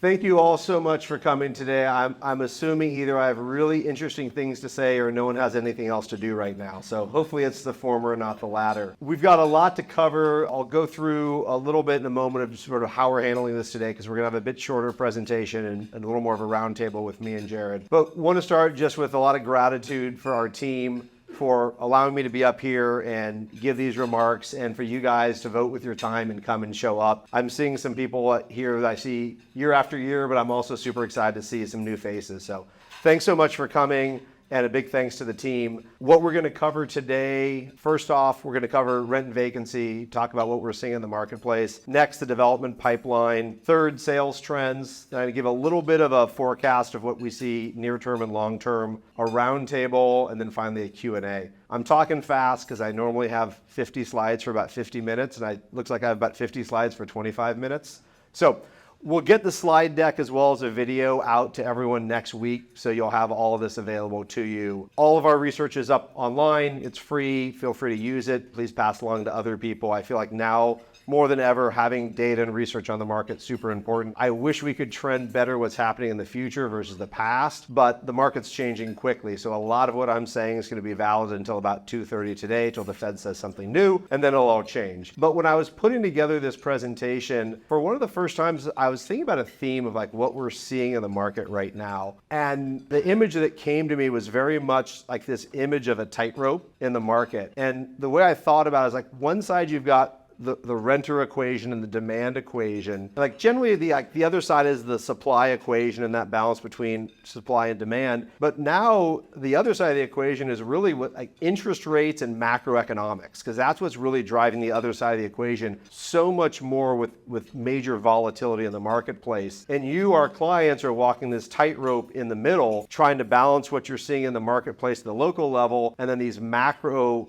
Thank you all so much for coming today. I'm assuming either I have really interesting things to say or no one has anything else to do right now. So hopefully it's the former, not the latter. We've got a lot to cover. I'll go through a little bit in a moment of just sort of how we're handling this today, because we're gonna have a bit shorter presentation and a little more of a roundtable with me and Jerrid. But want to start just with a lot of gratitude for our team for allowing me to be up here and give these remarks, and for you guys to vote with your time and come and show up. I'm seeing some people here that I see year after year, but I'm also super excited to see some new faces. So thanks so much for coming, and a big thanks to the team. What we're going to cover today, first off, we're going to cover rent and vacancy, talk about what we're seeing in the marketplace. Next, the development pipeline. Third, sales trends. I'm going to give a little bit of a forecast of what we see near term and long term, a roundtable, and then finally a Q&A. I'm talking fast because I normally have 50 slides for about 50 minutes, and it looks like I have about 50 slides for 25 minutes. So we'll get the slide deck as well as a video out to everyone next week, so you'll have all of this available to you. All of our research is up online. It's free. Feel free to use it. Please pass along to other people. I feel like now, more than ever, having data and research on the market is super important. I wish we could trend better what's happening in the future versus the past, but the market's changing quickly. So a lot of what I'm saying is going to be valid until about 2:30 today, till the Fed says something new, and then it'll all change. But when I was putting together this presentation, for one of the first times, I was thinking about a theme of like what we're seeing in the market right now. And the image that came to me was very much like this image of a tightrope in the market. And the way I thought about it is like, one side you've got the renter equation and the demand equation. Like generally the other side is the supply equation and that balance between supply and demand. But now the other side of the equation is really what, like, interest rates and macroeconomics, because that's what's really driving the other side of the equation so much more with major volatility in the marketplace. And you, our clients, are walking this tightrope in the middle, trying to balance what you're seeing in the marketplace at the local level, and then these macro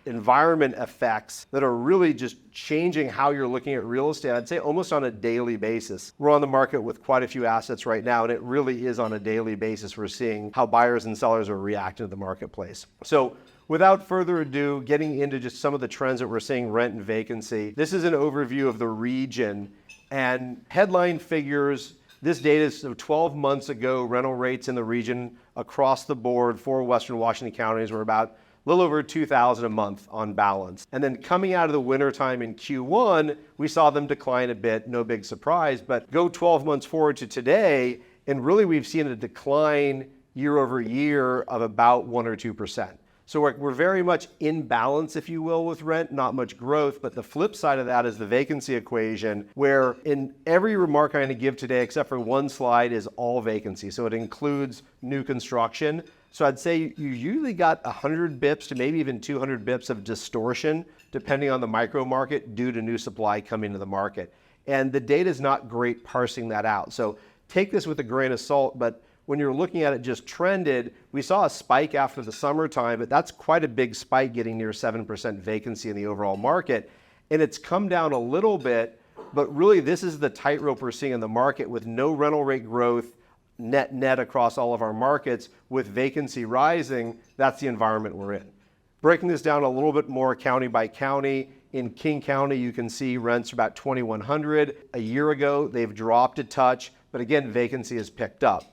environment effects that are really just changing how you're looking at real estate, I'd say almost on a daily basis. We're on the market with quite a few assets right now, and it really is on a daily basis. We're seeing how buyers and sellers are reacting to the marketplace. So without further ado, getting into just some of the trends that we're seeing, rent and vacancy. This is an overview of the region, and headline figures. This data is 12 months ago. Rental rates in the region across the board for Western Washington counties were about a little over $2,000 a month on balance. And then coming out of the wintertime in Q1, we saw them decline a bit, no big surprise, but go 12 months forward to today, and really we've seen a decline year over year of about 1 or 2%. So we're very much in balance, if you will, with rent, not much growth. But the flip side of that is the vacancy equation, where in every remark I'm going to give today, except for one slide, is all vacancy. So it includes new construction. So I'd say you usually got 100 bips to maybe even 200 bips of distortion, depending on the micro market, due to new supply coming to the market. And the data is not great parsing that out. So take this with a grain of salt, but when you're looking at it just trended, we saw a spike after the summertime, but that's quite a big spike, getting near 7% vacancy in the overall market. And it's come down a little bit, but really this is the tightrope we're seeing in the market, with no rental rate growth net across all of our markets, with vacancy rising. That's the environment we're in. Breaking this down a little bit more county by county, in King County you can see rents are about $2,100. A year ago they've dropped a touch, but again vacancy has picked up.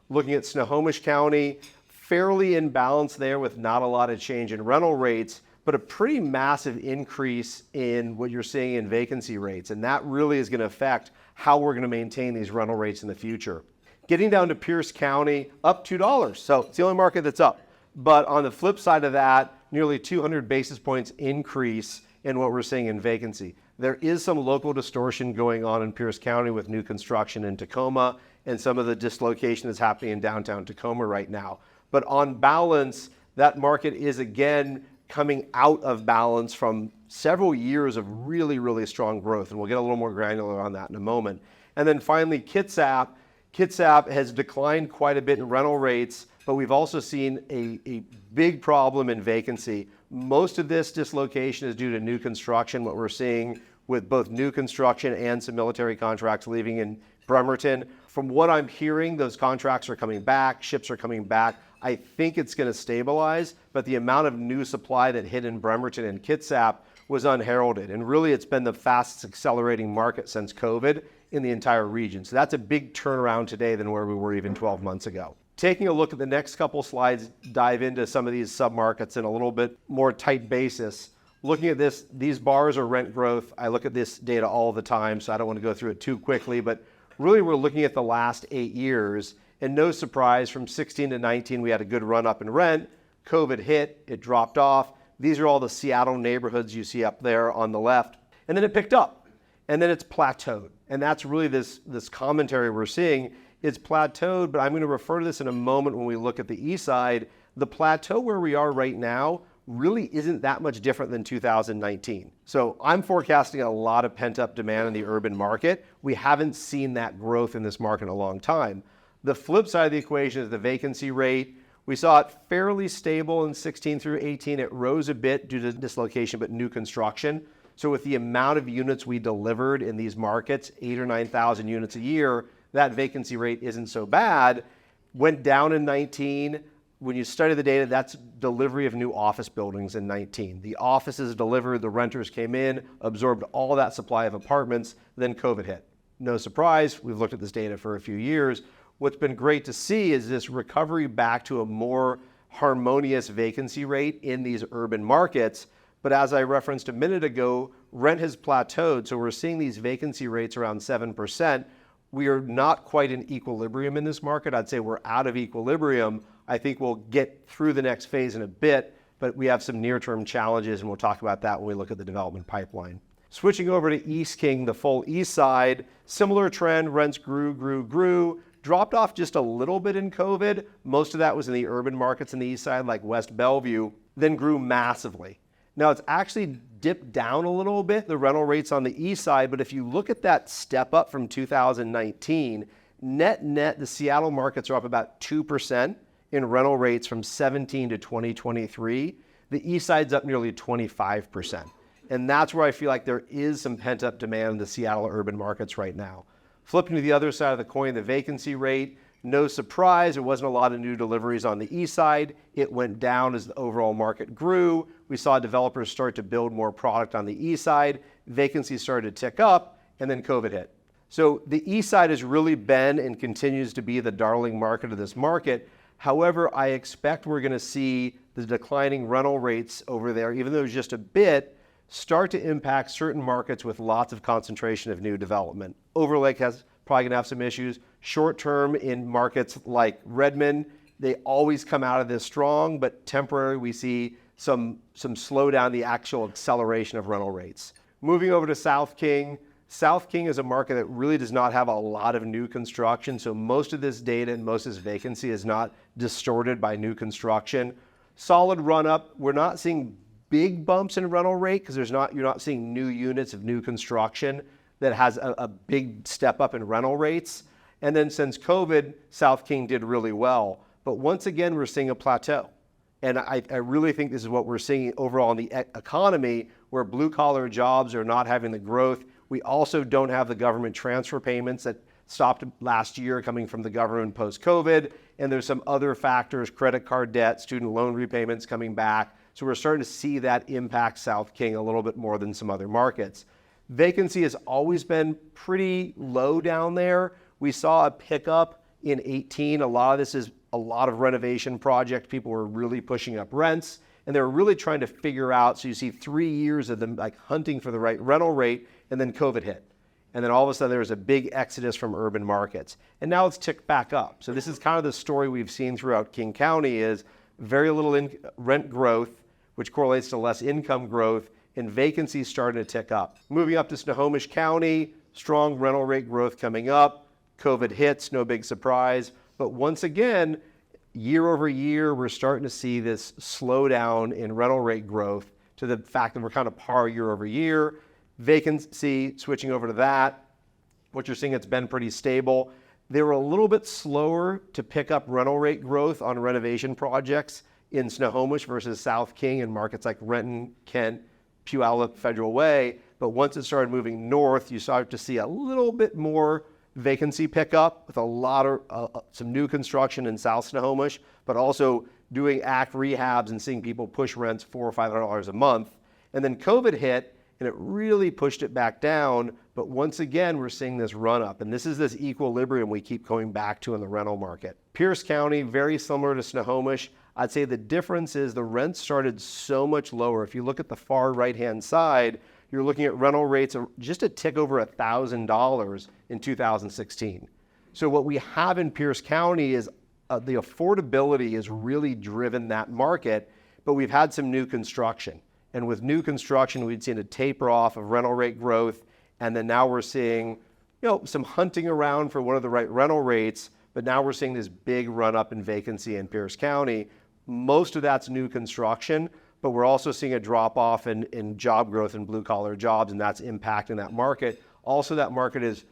Looking at Snohomish County, fairly in balance there, with not a lot of change in rental rates, but a pretty massive increase in what you're seeing in vacancy rates. And that really is going to affect how we're going to maintain these rental rates in the future. Getting down to Pierce County, up $2. So it's the only market that's up. But on the flip side of that, nearly 200 basis points increase in what we're seeing in vacancy. There is some local distortion going on in Pierce County with new construction in Tacoma, and some of the dislocation that's happening in downtown Tacoma right now. But on balance, that market is again coming out of balance from several years of really, really strong growth. And we'll get a little more granular on that in a moment. And then finally, Kitsap. Kitsap has declined quite a bit in rental rates, but we've also seen a big problem in vacancy. Most of this dislocation is due to new construction, what we're seeing with both new construction and some military contracts leaving in Bremerton. From what I'm hearing, those contracts are coming back, ships are coming back. I think it's going to stabilize, but the amount of new supply that hit in Bremerton and Kitsap was unheralded. And really, it's been the fastest accelerating market since COVID in the entire region. So that's a big turnaround today than where we were even 12 months ago. Taking a look at the next couple slides, dive into some of these submarkets in a little bit more tight basis. Looking at this, these bars are rent growth. I look at this data all the time, so I don't want to go through it too quickly, but really we're looking at the last 8 years, and no surprise, from 16 to 19, we had a good run up in rent. COVID hit, it dropped off. These are all the Seattle neighborhoods you see up there on the left, and then it picked up, and then it's plateaued. And that's really this commentary we're seeing. It's plateaued, but I'm going to refer to this in a moment when we look at the east side. The plateau where we are right now really isn't that much different than 2019. So I'm forecasting a lot of pent-up demand in the urban market. We haven't seen that growth in this market in a long time. The flip side of the equation is the vacancy rate. We saw it fairly stable in 16 through 18. It rose a bit due to dislocation, but new construction. So with the amount of units we delivered in these markets, 8,000 or 9,000 units a year, that vacancy rate isn't so bad. Went down in 19. When you study the data, that's delivery of new office buildings in 19. The offices delivered, the renters came in, absorbed all that supply of apartments, then COVID hit. No surprise, we've looked at this data for a few years. What's been great to see is this recovery back to a more harmonious vacancy rate in these urban markets. But as I referenced a minute ago, rent has plateaued, so we're seeing these vacancy rates around 7%. We are not quite in equilibrium in this market. I'd say we're out of equilibrium. I think we'll get through the next phase in a bit, but we have some near-term challenges, and we'll talk about that when we look at the development pipeline. Switching over to East King, the full east side, similar trend, rents grew, dropped off just a little bit in COVID. Most of that was in the urban markets in the east side, like West Bellevue, then grew massively. Now it's actually dipped down a little bit, the rental rates on the east side, but if you look at that step up from 2019, net, the Seattle markets are up about 2% in rental rates from 17 to 2023. The east side's up nearly 25%. And that's where I feel like there is some pent-up demand in the Seattle urban markets right now. Flipping to the other side of the coin, the vacancy rate, no surprise, there wasn't a lot of new deliveries on the east side. It went down as the overall market grew. We saw developers start to build more product on the east side. Vacancies started to tick up, and then COVID hit. So the east side has really been and continues to be the darling market of this market. However, I expect we're going to see the declining rental rates over there, even though it's just a bit, start to impact certain markets with lots of concentration of new development. Overlake has probably going to have some issues. Short term in markets like Redmond, they always come out of this strong, but temporarily we see some slowdown, the actual acceleration of rental rates. Moving over to South King. South King is a market that really does not have a lot of new construction, so most of this data and most of this vacancy is not distorted by new construction. Solid run up. We're not seeing big bumps in rental rate because you're not seeing new units of new construction that has a big step up in rental rates. And then since COVID, South King did really well. But once again, we're seeing a plateau. And I really think this is what we're seeing overall in the economy, where blue collar jobs are not having the growth. We also don't have the government transfer payments that stopped last year coming from the government post-COVID. And there's some other factors, credit card debt, student loan repayments coming back. So we're starting to see that impact South King a little bit more than some other markets. Vacancy has always been pretty low down there. We saw a pickup in 18. A lot of this is a lot of renovation projects. People were really pushing up rents, and they were really trying to figure out. So you see 3 years of them like hunting for the right rental rate, and then COVID hit. And then all of a sudden there was a big exodus from urban markets. And now it's ticked back up. So this is kind of the story we've seen throughout King County is very little rent growth, which correlates to less income growth, and vacancy starting to tick up. Moving up to Snohomish County, strong rental rate growth coming up. COVID hits, no big surprise. But once again, year over year, we're starting to see this slowdown in rental rate growth to the fact that we're kind of par year over year. Vacancy, switching over to that, what you're seeing, it's been pretty stable. They were a little bit slower to pick up rental rate growth on renovation projects in Snohomish versus South King and markets like Renton, Kent, Puyallup, Federal Way. But once it started moving north, you start to see a little bit more vacancy pickup with a lot of some new construction in South Snohomish, but also doing ACT rehabs and seeing people push rents $400 or $500 a month. And then COVID hit, and it really pushed it back down. But once again, we're seeing this run up, and this is this equilibrium we keep going back to in the rental market. Pierce County, very similar to Snohomish. I'd say the difference is the rents started so much lower. If you look at the far right-hand side, you're looking at rental rates of just a tick over $1,000 in 2016. So what we have in Pierce County is the affordability has really driven that market, but we've had some new construction. And with new construction, we'd seen a taper off of rental rate growth. And then now we're seeing, some hunting around for what are the right rental rates, but now we're seeing this big run up in vacancy in Pierce County. Most of that's new construction, but we're also seeing a drop off in job growth in blue collar jobs, and that's impacting that market. Also, that market is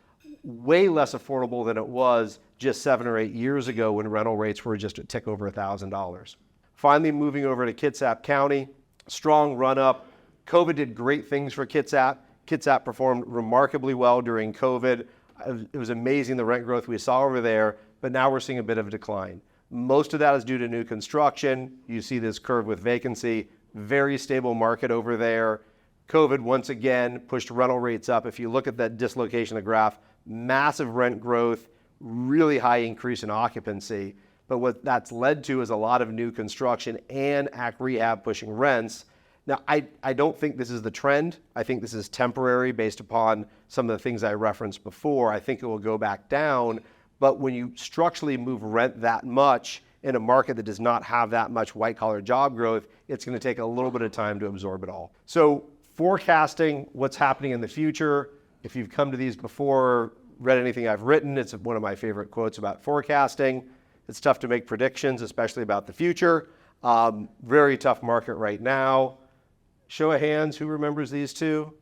way less affordable than it was just 7 or 8 years ago when rental rates were just a tick over $1,000. Finally, moving over to Kitsap County, strong run up. COVID did great things for Kitsap. Kitsap performed remarkably well during COVID. It was amazing the rent growth we saw over there, but now we're seeing a bit of a decline. Most of that is due to new construction. You see this curve with vacancy, very stable market over there. COVID once again pushed rental rates up. If you look at that dislocation of the graph, massive rent growth, really high increase in occupancy. But what that's led to is a lot of new construction and AC rehab pushing rents. Now, I don't think this is the trend. I think this is temporary based upon some of the things I referenced before. I think it will go back down. But when you structurally move rent that much in a market that does not have that much white-collar job growth, it's going to take a little bit of time to absorb it all. So forecasting what's happening in the future, if you've come to these before, read anything I've written, it's one of my favorite quotes about forecasting. It's tough to make predictions, especially about the future. Very tough market right now. Show of hands, who remembers these two?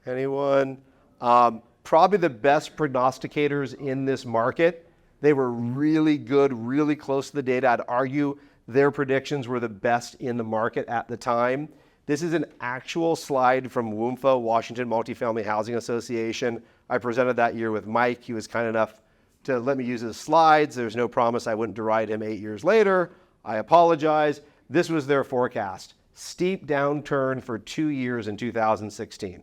Anyone? Probably the best prognosticators in this market. They were really good, really close to the data. I'd argue their predictions were the best in the market at the time. This is an actual slide from WMFA, Washington Multifamily Housing Association. I presented that year with Mike. He was kind enough to let me use his slides. There's no promise I wouldn't deride him 8 years later. I apologize. This was their forecast. Steep downturn for 2 years in 2016.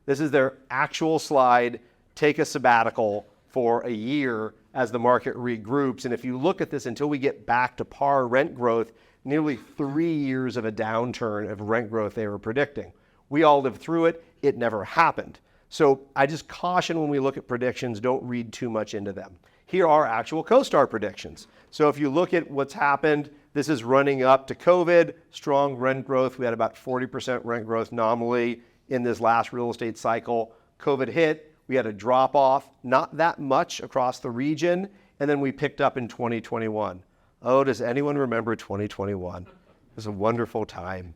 This is their actual slide. Take a sabbatical for a year as the market regroups. And if you look at this until we get back to par rent growth, nearly 3 years of a downturn of rent growth they were predicting. We all lived through it. It never happened. So I just caution when we look at predictions, don't read too much into them. Here are actual CoStar predictions. So if you look at what's happened, this is running up to COVID, strong rent growth. We had about 40% rent growth nominally in this last real estate cycle. COVID hit, we had a drop off, not that much across the region, and then we picked up in 2021. Oh, does anyone remember 2021? It was a wonderful time.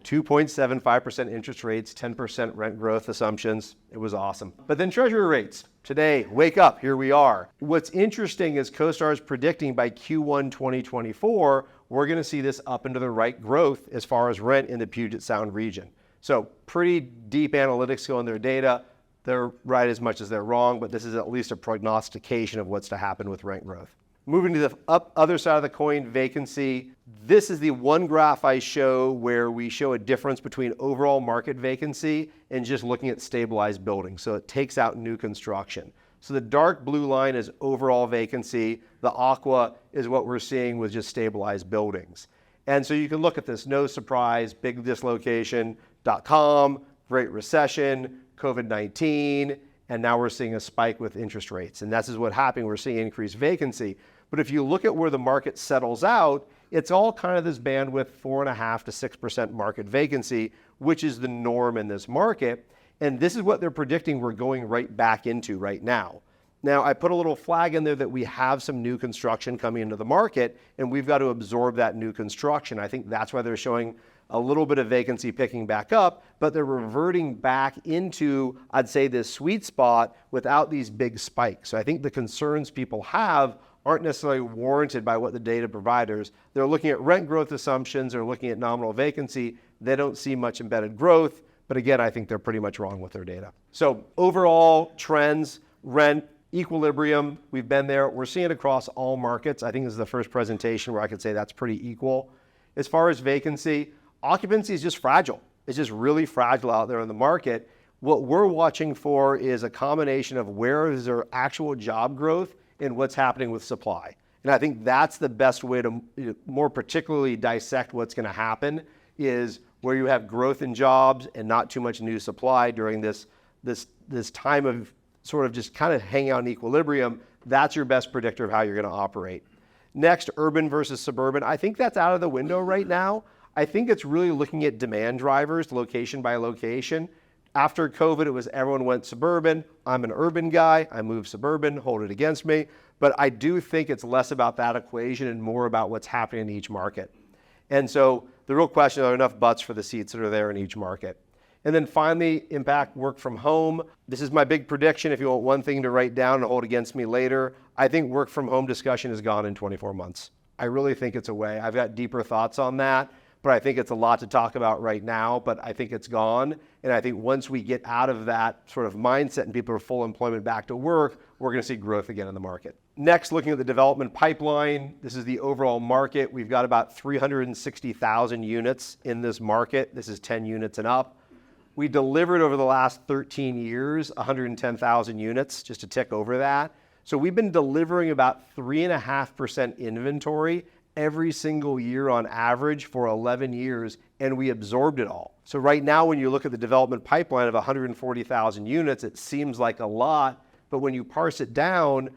2.75% interest rates, 10% rent growth assumptions. It was awesome. But then treasury rates. Today, wake up, here we are. What's interesting is CoStar is predicting by Q1 2024, we're going to see this up into the right growth as far as rent in the Puget Sound region. So pretty deep analytics go in their data. They're right as much as they're wrong, but this is at least a prognostication of what's to happen with rent growth. Moving to the other side of the coin, vacancy. This is the one graph I show where we show a difference between overall market vacancy and just looking at stabilized buildings. So it takes out new construction. So the dark blue line is overall vacancy. The aqua is what we're seeing with just stabilized buildings. And so you can look at this, no surprise, big dislocation, .com, Great Recession, COVID-19, and now we're seeing a spike with interest rates. And this is what happened. We're seeing increased vacancy. But if you look at where the market settles out, it's all kind of this bandwidth, 4.5% to 6% market vacancy, which is the norm in this market. And this is what they're predicting we're going right back into right now. Now, I put a little flag in there that we have some new construction coming into the market, and we've got to absorb that new construction. I think that's why they're showing a little bit of vacancy picking back up, but they're reverting back into, I'd say, this sweet spot without these big spikes. So I think the concerns people have aren't necessarily warranted by what the data providers. They're looking at rent growth assumptions, they're looking at nominal vacancy. They don't see much embedded growth, but again, I think they're pretty much wrong with their data. So overall trends, rent, equilibrium, we've been there. We're seeing it across all markets. I think this is the first presentation where I could say that's pretty equal. As far as vacancy, occupancy is just fragile. It's just really fragile out there in the market. What we're watching for is a combination of where is there actual job growth and what's happening with supply. And I think that's the best way to more particularly dissect what's going to happen, is where you have growth in jobs and not too much new supply during this time of sort of just kind of hanging out in equilibrium. That's your best predictor of how you're going to operate. Next, urban versus suburban. I think that's out of the window right now. I think it's really looking at demand drivers, location by location. After COVID, it was everyone went suburban. I'm an urban guy. I moved suburban, hold it against me. But I do think it's less about that equation and more about what's happening in each market. And so the real question, are there enough butts for the seats that are there in each market? And then finally, impact work from home. This is my big prediction. If you want one thing to write down and hold against me later, I think work from home discussion is gone in 24 months. I really think it's away. I've got deeper thoughts on that, but I think it's a lot to talk about right now, but I think it's gone. And I think once we get out of that sort of mindset and people are full employment back to work, we're going to see growth again in the market. Next, looking at the development pipeline, this is the overall market. We've got about 360,000 units in this market. This is 10 units and up. We delivered over the last 13 years, 110,000 units, just a tick over that. So we've been delivering about 3.5% inventory every single year on average for 11 years, and we absorbed it all. So right now, when you look at the development pipeline of 140,000 units, it seems like a lot, but when you parse it down,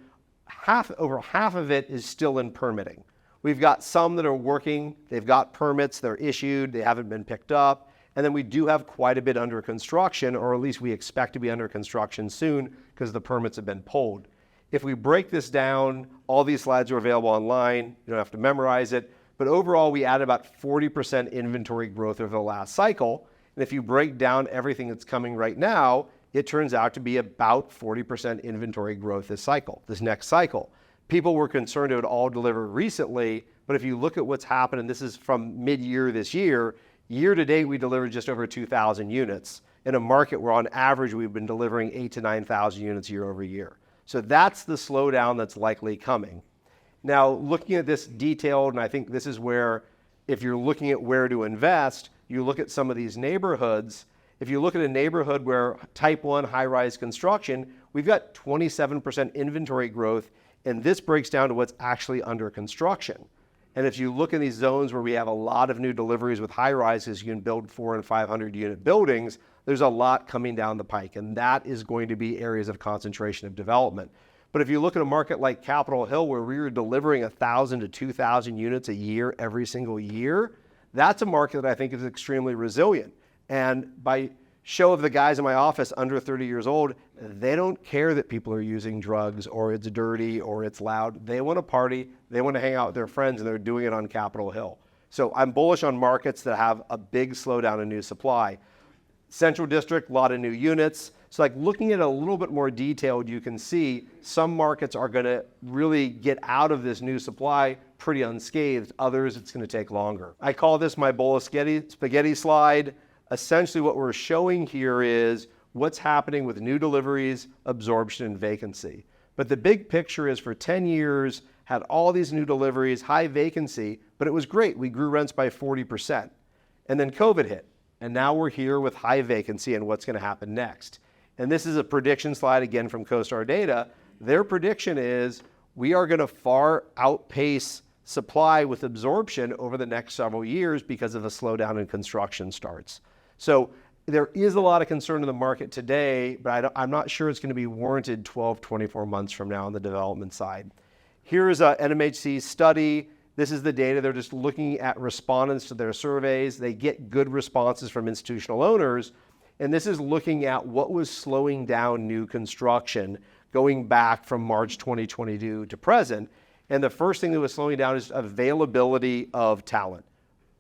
over half of it is still in permitting. We've got some that are working, they've got permits, they're issued, they haven't been picked up, and then we do have quite a bit under construction, or at least we expect to be under construction soon because the permits have been pulled. If we break this down, all these slides are available online, you don't have to memorize it, but overall we added about 40% inventory growth over the last cycle, and if you break down everything that's coming right now, it turns out to be about 40% inventory growth this next cycle. People were concerned it would all deliver recently, but if you look at what's happened, and this is from mid-year this year to date we delivered just over 2,000 units in a market where on average we've been delivering 8,000 to 9,000 units year over year. So that's the slowdown that's likely coming. Now, looking at this detailed, and I think this is where, if you're looking at where to invest, you look at some of these neighborhoods. If you look at a neighborhood where type 1 high-rise construction, we've got 27% inventory growth, and this breaks down to what's actually under construction. And if you look in these zones where we have a lot of new deliveries with high-rises, you can build 400 and 500 unit buildings, there's a lot coming down the pike, and that is going to be areas of concentration of development. But if you look at a market like Capitol Hill, where we were delivering 1,000 to 2,000 units a year every single year, that's a market that I think is extremely resilient. And by show of the guys in my office under 30 years old, they don't care that people are using drugs or it's dirty or it's loud. They want to party, they want to hang out with their friends, and they're doing it on Capitol Hill. So I'm bullish on markets that have a big slowdown in new supply. Central District, a lot of new units. So like looking at it a little bit more detailed, you can see some markets are going to really get out of this new supply pretty unscathed. Others, it's going to take longer. I call this my bowl of spaghetti slide. Essentially what we're showing here is what's happening with new deliveries, absorption, and vacancy. But the big picture is for 10 years, had all these new deliveries, high vacancy, but it was great. We grew rents by 40%. And then COVID hit. And now we're here with high vacancy and what's going to happen next. And this is a prediction slide again from CoStar Data. Their prediction is we are going to far outpace supply with absorption over the next several years because of the slowdown in construction starts. So there is a lot of concern in the market today, but I'm not sure it's going to be warranted 12, 24 months from now on the development side. Here's a NMHC study. This is the data. They're just looking at respondents to their surveys. They get good responses from institutional owners. And this is looking at what was slowing down new construction going back from March 2022 to present. And the first thing that was slowing down is availability of talent.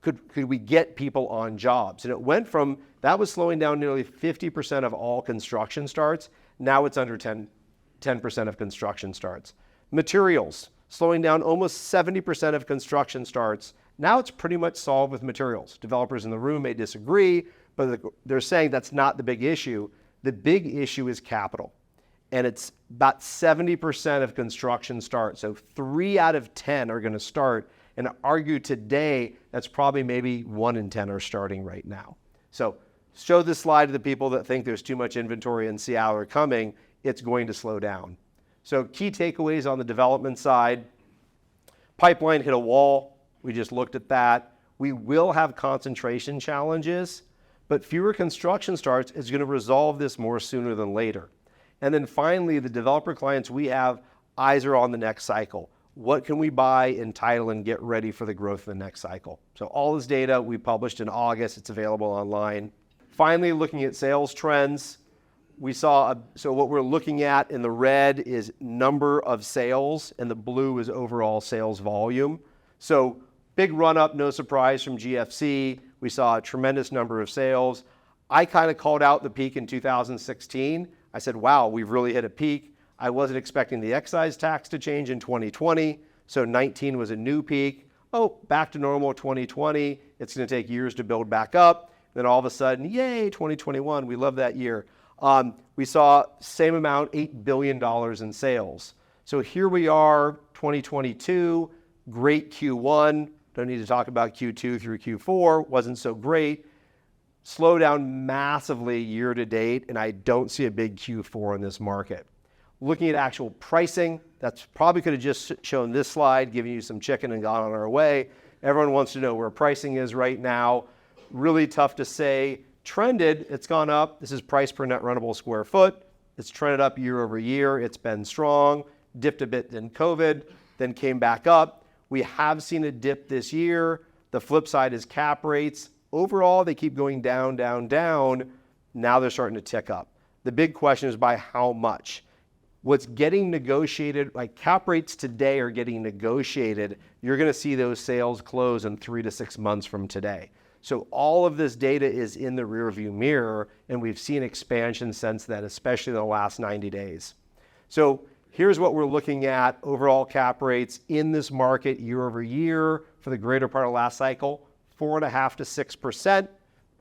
Could we get people on jobs? And it went from, that was slowing down nearly 50% of all construction starts. Now it's under 10% of construction starts. Materials, slowing down almost 70% of construction starts. Now it's pretty much solved with materials. Developers in the room may disagree, but they're saying that's not the big issue. The big issue is capital. And it's about 70% of construction starts. So 3 out of 10 are going to start. And argue today, that's probably maybe 1 in 10 are starting right now. So Show this slide to the people that think there's too much inventory in Seattle or coming. It's going to slow down. So key takeaways on the development side. Pipeline hit a wall. We just looked at that. We will have concentration challenges, but fewer construction starts is going to resolve this more sooner than later. And then finally, the developer clients we have, eyes are on the next cycle. What can we buy, entitle, and get ready for the growth of the next cycle? So all this data we published in August. It's available online. Finally, looking at sales trends, we saw, so what we're looking at in the red is number of sales, and the blue is overall sales volume. So big run up, no surprise from GFC. We saw a tremendous number of sales. I kind of called out the peak in 2016. I said, wow, we've really hit a peak. I wasn't expecting the excise tax to change in 2020. So 19 was a new peak. Oh, back to normal 2020. It's going to take years to build back up. Then all of a sudden, yay, 2021. We love that year. We saw same amount, $8 billion in sales. So here we are, 2022, great Q1. Don't need to talk about Q2 through Q4, wasn't so great. Slow down massively year to date, and I don't see a big Q4 in this market. Looking at actual pricing, that's probably could have just shown this slide, giving you some chicken and gone on our way. Everyone wants to know where pricing is right now. Really tough to say. Trended, it's gone up. This is price per net rentable square foot. It's trended up year over year. It's been strong, dipped a bit in COVID, then came back up. We have seen a dip this year. The flip side is cap rates. Overall, they keep going down, down, down. Now they're starting to tick up. The big question is by how much? What's getting negotiated, like cap rates today are getting negotiated. You're going to see those sales close in 3 to 6 months from today. So all of this data is in the rearview mirror, and we've seen expansion since then, especially in the last 90 days. So here's what we're looking at, overall cap rates in this market year over year for the greater part of last cycle, 4.5% to 6%.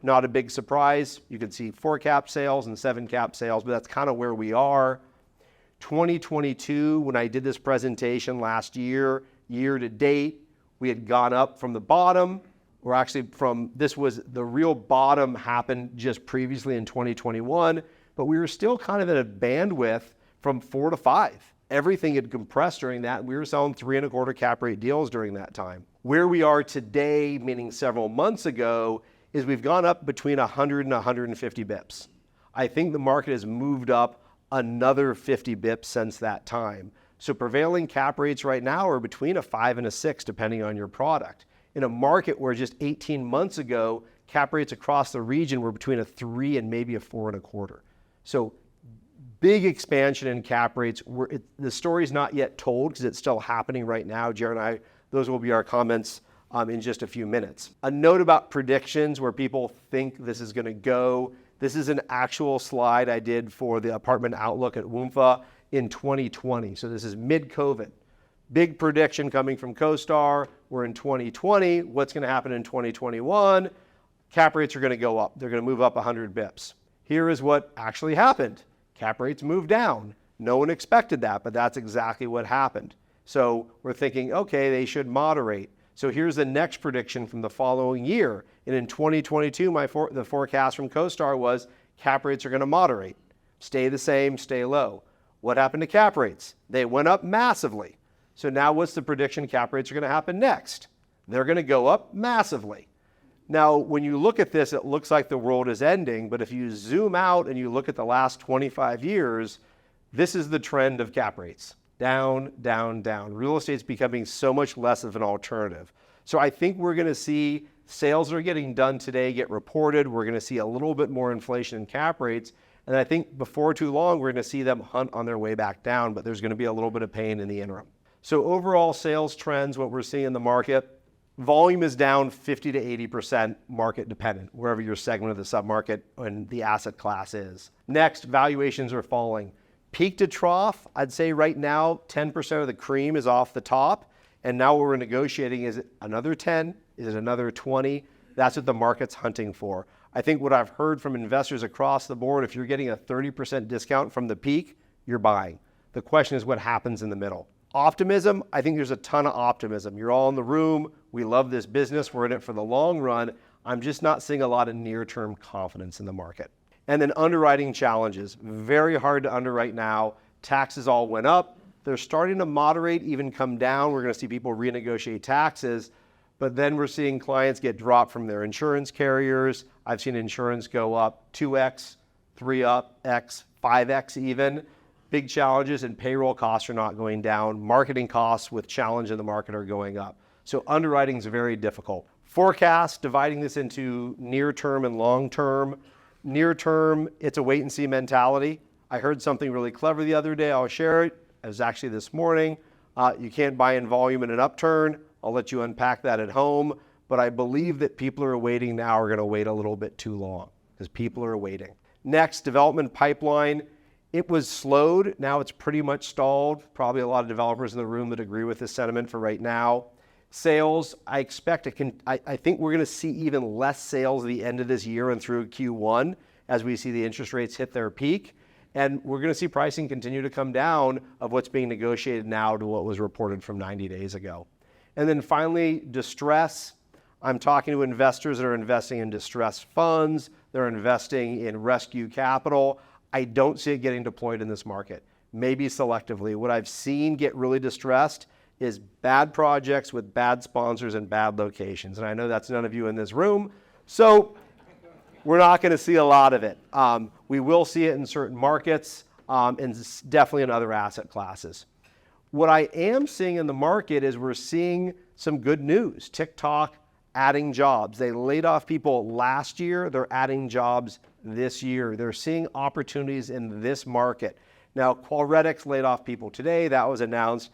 Not a big surprise. You can see 4 cap sales and 7 cap sales, but that's kind of where we are. 2022, when I did this presentation last year, year to date, we had gone up from the bottom. Or actually from, this was the real bottom happened just previously in 2021, but we were still kind of at a bandwidth from 4 to 5. Everything had compressed during that. We were selling 3.25 cap rate deals during that time. Where we are today, meaning several months ago, is we've gone up between 100 and 150 bips. I think the market has moved up another 50 bips since that time. So prevailing cap rates right now are between a 5 and a 6, depending on your product. In a market where just 18 months ago, cap rates across the region were between a 3 and maybe a 4.25. So big expansion in cap rates. The story's not yet told because it's still happening right now. Jerrid and I, those will be our comments in just a few minutes. A note about predictions where people think this is going to go. This is an actual slide I did for the apartment outlook at WUMFA in 2020. So this is mid-COVID. Big prediction coming from CoStar. We're in 2020. What's going to happen in 2021? Cap rates are going to go up. They're going to move up 100 bips. Here is what actually happened. Cap rates moved down. No one expected that, but that's exactly what happened. So we're thinking, okay, they should moderate. So here's the next prediction from the following year. And in 2022, the forecast from CoStar was cap rates are going to moderate. Stay the same, stay low. What happened to cap rates? They went up massively. So now what's the prediction cap rates are going to happen next? They're going to go up massively. Now, when you look at this, it looks like the world is ending, but if you zoom out and you look at the last 25 years, this is the trend of cap rates. Down, down, down. Real estate's becoming so much less of an alternative. So I think we're going to see sales that are getting done today get reported. We're going to see a little bit more inflation in cap rates. And I think before too long, we're going to see them hunt on their way back down, but there's going to be a little bit of pain in the interim. So overall sales trends, what we're seeing in the market, volume is down 50 to 80% market dependent, wherever your segment of the submarket and the asset class is. Next, valuations are falling. Peak to trough, I'd say right now, 10% of the cream is off the top. And now what we're negotiating, is it another 10? Is it another 20? That's what the market's hunting for. I think what I've heard from investors across the board, if you're getting a 30% discount from the peak, you're buying. The question is what happens in the middle. Optimism, I think there's a ton of optimism. You're all in the room. We love this business. We're in it for the long run. I'm just not seeing a lot of near-term confidence in the market. And then underwriting challenges, very hard to underwrite now. Taxes all went up. They're starting to moderate, even come down. We're going to see people renegotiate taxes, but then we're seeing clients get dropped from their insurance carriers. I've seen insurance go up 2x, 3x, 5x even. Big challenges, and payroll costs are not going down. Marketing costs with challenge in the market are going up. So underwriting is very difficult. Forecast, dividing this into near term and long term. Near term, it's a wait and see mentality. I heard something really clever the other day. I'll share it. It was actually this morning. You can't buy in volume in an upturn. I'll let you unpack that at home. But I believe that people who are waiting now are going to wait a little bit too long because people are waiting. Next, development pipeline. It was slowed. Now it's pretty much stalled. Probably a lot of developers in the room that agree with this sentiment for right now. Sales, I think we're going to see even less sales at the end of this year and through Q1 as we see the interest rates hit their peak. And we're going to see pricing continue to come down of what's being negotiated now to what was reported from 90 days ago. And then finally, distress. I'm talking to investors that are investing in distressed funds. They're investing in rescue capital. I don't see it getting deployed in this market, maybe selectively. What I've seen get really distressed is bad projects with bad sponsors and bad locations. And I know that's none of you in this room, so we're not going to see a lot of it. We will see it in certain markets and definitely in other asset classes. What I am seeing in the market is we're seeing some good news. TikTok adding jobs. They laid off people last year. They're adding jobs this year. They're seeing opportunities in this market. Now, Qualredics laid off people today. That was announced.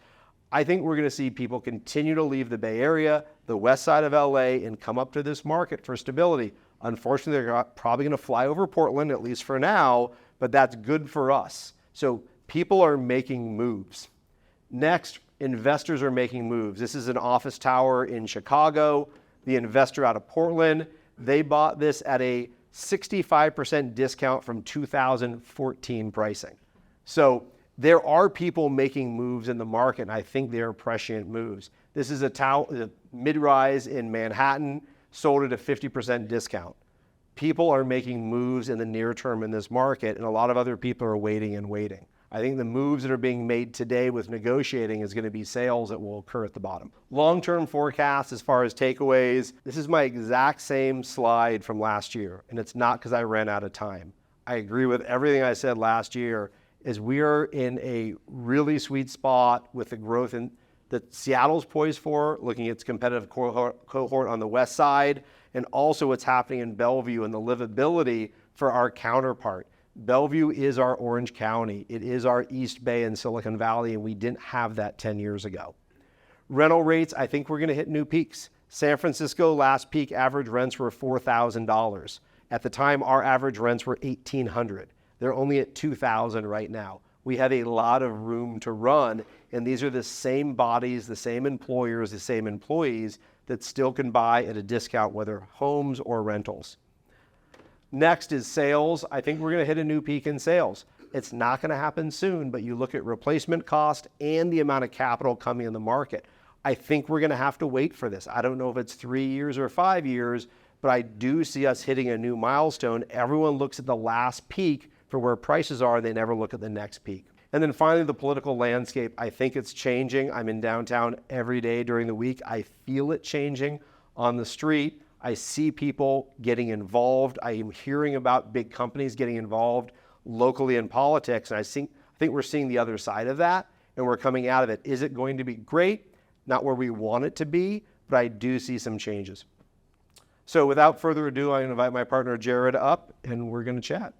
I think we're going to see people continue to leave the Bay Area, the west side of LA, and come up to this market for stability. Unfortunately, they're probably going to fly over Portland, at least for now, but that's good for us. So people are making moves. Next, investors are making moves. This is an office tower in Chicago. The investor out of Portland, they bought this at a 65% discount from 2014 pricing. So there are people making moves in the market, and I think they are prescient moves. This is a mid-rise in Manhattan, sold at a 50% discount. People are making moves in the near term in this market, and a lot of other people are waiting and waiting. I think the moves that are being made today with negotiating is going to be sales that will occur at the bottom. Long-term forecasts as far as takeaways, this is my exact same slide from last year, and it's not because I ran out of time. I agree with everything I said last year, is we are in a really sweet spot with the growth that Seattle's poised for, looking at its competitive cohort on the west side, and also what's happening in Bellevue and the livability for our counterpart. Bellevue is our Orange County. It is our East Bay and Silicon Valley, and we didn't have that 10 years ago. Rental rates, I think we're going to hit new peaks. San Francisco last peak average rents were $4,000. At the time, our average rents were $1,800. They're only at $2,000 right now. We have a lot of room to run, and these are the same bodies, the same employers, the same employees that still can buy at a discount, whether homes or rentals. Next is sales. I think we're going to hit a new peak in sales. It's not going to happen soon, but you look at replacement cost and the amount of capital coming in the market. I think we're going to have to wait for this. I don't know if it's 3 years or 5 years, but I do see us hitting a new milestone. Everyone looks at the last peak for where prices are. They never look at the next peak. And then finally, the political landscape. I think it's changing. I'm in downtown every day during the week. I feel it changing on the street. I see people getting involved. I am hearing about big companies getting involved locally in politics. And I think we're seeing the other side of that, and we're coming out of it. Is it going to be great? Not where we want it to be, but I do see some changes. So without further ado, I'm going to invite my partner Jerrid up, and we're going to chat.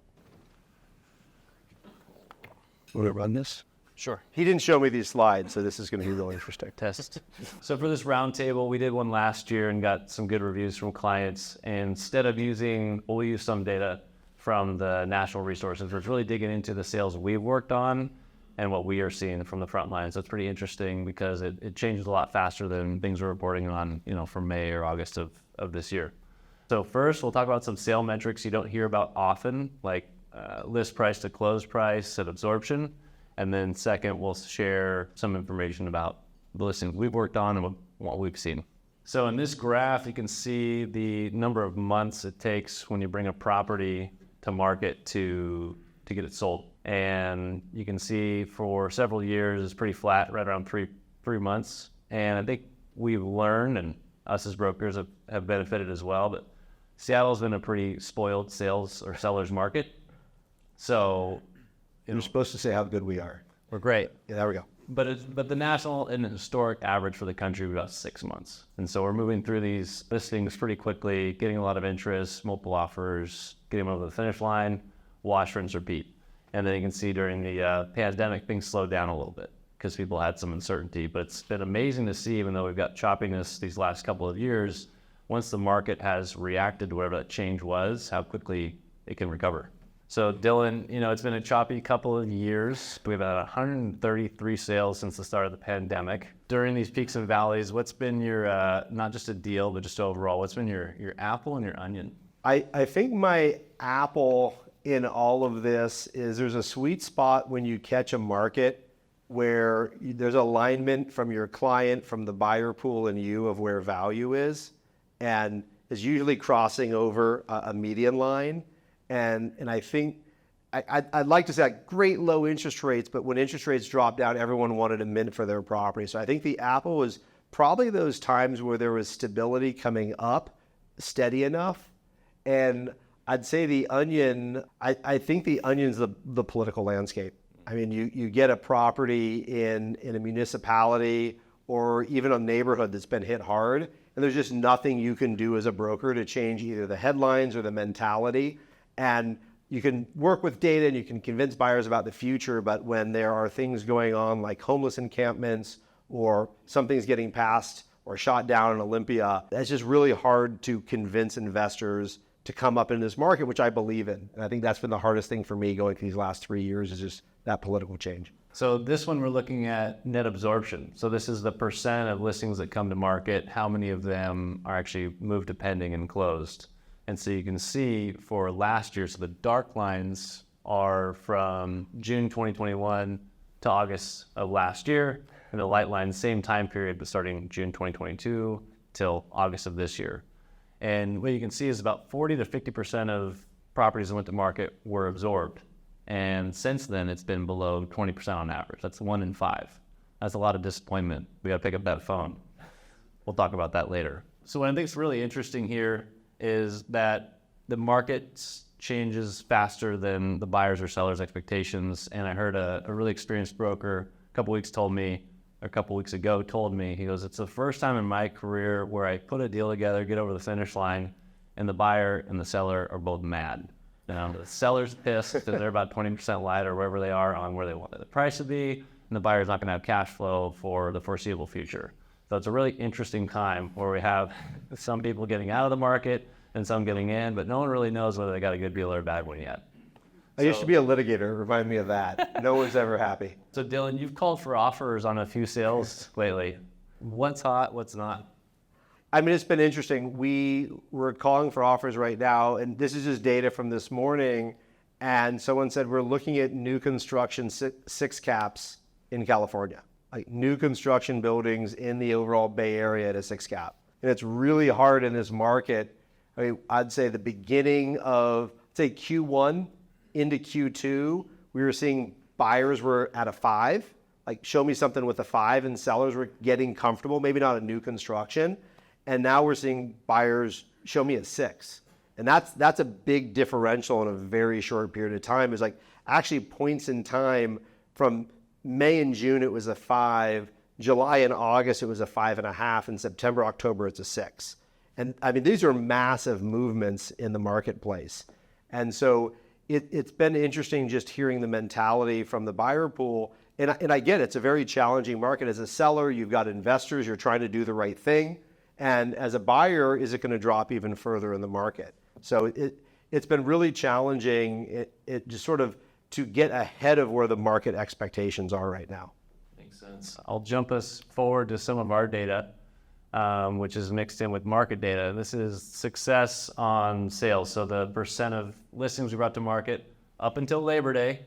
Want to run this? Sure. He didn't show me these slides, so this is going to be really interesting. Test. So for this roundtable, we did one last year and got some good reviews from clients. And instead of we'll use some data from the national resources. We're really digging into the sales we've worked on and what we are seeing from the front lines. So it's pretty interesting because it changes a lot faster than things we're reporting on, from May or August of this year. So first, we'll talk about some sale metrics you don't hear about often, like list price to close price and absorption. And then second, we'll share some information about the listings we've worked on and what we've seen. So in this graph, you can see the number of months it takes when you bring a property to market to get it sold. And you can see for several years, it's pretty flat, right around three months. And I think we've learned, and us as brokers have benefited as well, but Seattle's been a pretty spoiled sales or sellers market. So You're supposed to say how good we are. we're great. Yeah, there we go. But the national and historic average for the country was about 6 months. And so we're moving through these listings pretty quickly, getting a lot of interest, multiple offers, getting them over the finish line, wash, rinse, repeat. And then you can see during the pandemic, things slowed down a little bit because people had some uncertainty. But it's been amazing to see, even though we've got choppiness these last couple of years, once the market has reacted to whatever that change was, how quickly it can recover. So Dylan, it's been a choppy couple of years. We've had 133 sales since the start of the pandemic. During these peaks and valleys, what's been your, not just a deal, but just overall, what's been your apple and your onion? I think my apple in all of this is there's a sweet spot when you catch a market where there's alignment from your client, from the buyer pool and you of where value is, and is usually crossing over a median line. And I think I'd like to say like great low interest rates, but when interest rates dropped down, everyone wanted a mint for their property. So I think the apple was probably those times where there was stability coming up, steady enough. And I'd say the onion, I think the onion's the political landscape. I mean, you get a property in a municipality or even a neighborhood that's been hit hard, and there's just nothing you can do as a broker to change either the headlines or the mentality. And you can work with data and you can convince buyers about the future, but when there are things going on like homeless encampments or something's getting passed or shot down in Olympia, that's just really hard to convince investors to come up in this market, which I believe in. And I think that's been the hardest thing for me going through these last 3 years is just that political change. So this one, we're looking at net absorption. So this is the percent of listings that come to market, how many of them are actually moved to pending and closed. And so you can see for last year, so the dark lines are from June 2021 to August of last year, and the light lines, same time period, but starting June 2022 till August of this year. And what you can see is about 40 to 50% of properties that went to market were absorbed. And since then, it's been below 20% on average. That's 1 in 5. That's a lot of disappointment. We got to pick up that phone. We'll talk about that later. So what I think is really interesting here is that the market changes faster than the buyers or sellers' expectations. And I heard a really experienced broker a couple weeks ago told me, he goes, it's the first time in my career where I put a deal together, get over the finish line, and the buyer and the seller are both mad. The seller's pissed that they're about 20% light or wherever they are on where they want the price to be, and the buyer's not going to have cash flow for the foreseeable future. So it's a really interesting time where we have some people getting out of the market and some getting in, but no one really knows whether they got a good deal or a bad one yet. I used to be a litigator, remind me of that. No one's ever happy. So Dylan, you've called for offers on a few sales lately. What's hot, what's not? I mean, it's been interesting. We're calling for offers right now, and this is just data from this morning, and someone said we're looking at new construction six caps in California, like new construction buildings in the overall Bay Area at a 6 cap. And it's really hard in this market. I mean, I'd say the beginning of, Q1 into Q2, we were seeing buyers were at a 5, like show me something with a 5, and sellers were getting comfortable, maybe not a new construction. And now we're seeing buyers show me a 6. And that's a big differential in a very short period of time. Is like actually points in time from May and June, it was a 5. July and August, it was a 5.5. In September, October, it's a 6. And I mean, these are massive movements in the marketplace. And so it's been interesting just hearing the mentality from the buyer pool. And I get it, it's a very challenging market. As a seller, you've got investors, you're trying to do the right thing. And as a buyer, is it going to drop even further in the market? So it's been really challenging, it just sort of to get ahead of where the market expectations are right now. Makes sense. I'll jump us forward to some of our data, which is mixed in with market data. This is success on sales. So the percent of listings we brought to market up until Labor Day,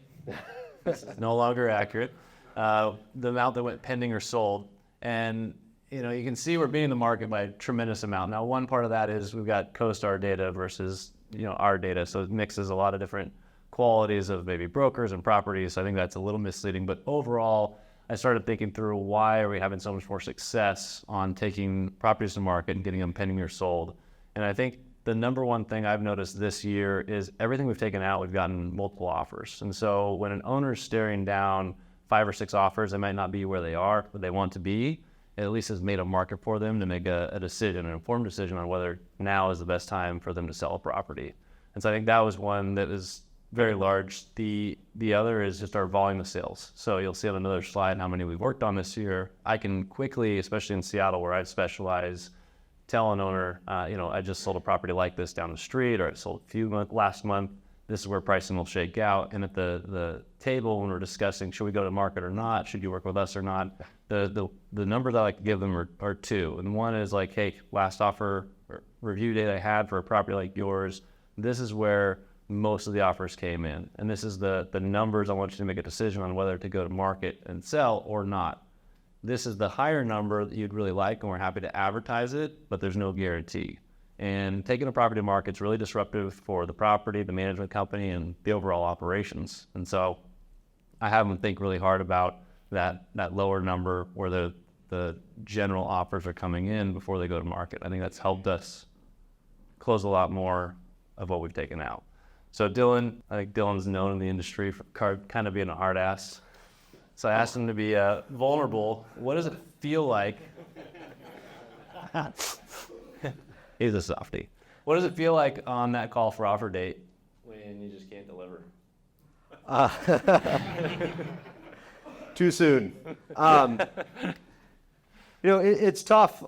this is no longer accurate, the amount that went pending or sold. And you can see we're beating the market by a tremendous amount. Now, one part of that is we've got CoStar data versus, our data. So it mixes a lot of different qualities of maybe brokers and properties. So I think that's a little misleading. But overall, I started thinking through why are we having so much more success on taking properties to market and getting them pending or sold. And I think the number one thing I've noticed this year is everything we've taken out, we've gotten multiple offers. And so when an owner's staring down 5 or 6 offers, they might not be where they are, where they want to be. It at least has made a market for them to make a decision, an informed decision on whether now is the best time for them to sell a property. And so I think that was one that is very large. The other is just our volume of sales. So you'll see on another slide how many we've worked on this year. I can quickly, especially in Seattle where I specialize, tell an owner, I just sold a property like this down the street, or I sold a few last month. This is where pricing will shake out. And at the table when we're discussing, should we go to market or not? Should you work with us or not? The numbers I like to give them are 2. And one is like, hey, last offer or review date I had for a property like yours, this is where most of the offers came in. And this is the numbers I want you to make a decision on whether to go to market and sell or not. This is the higher number that you'd really like, and we're happy to advertise it, but there's no guarantee. And taking a property to market is really disruptive for the property, the management company, and the overall operations. And so I have them think really hard about that lower number where the general offers are coming in before they go to market. I think that's helped us close a lot more of what we've taken out. So Dylan, I think Dylan's known in the industry for kind of being a hard ass. So I asked him to be vulnerable. What does it feel like? He's a softie. What does it feel like on that call for offer date when you just can't deliver? Too soon. It's tough.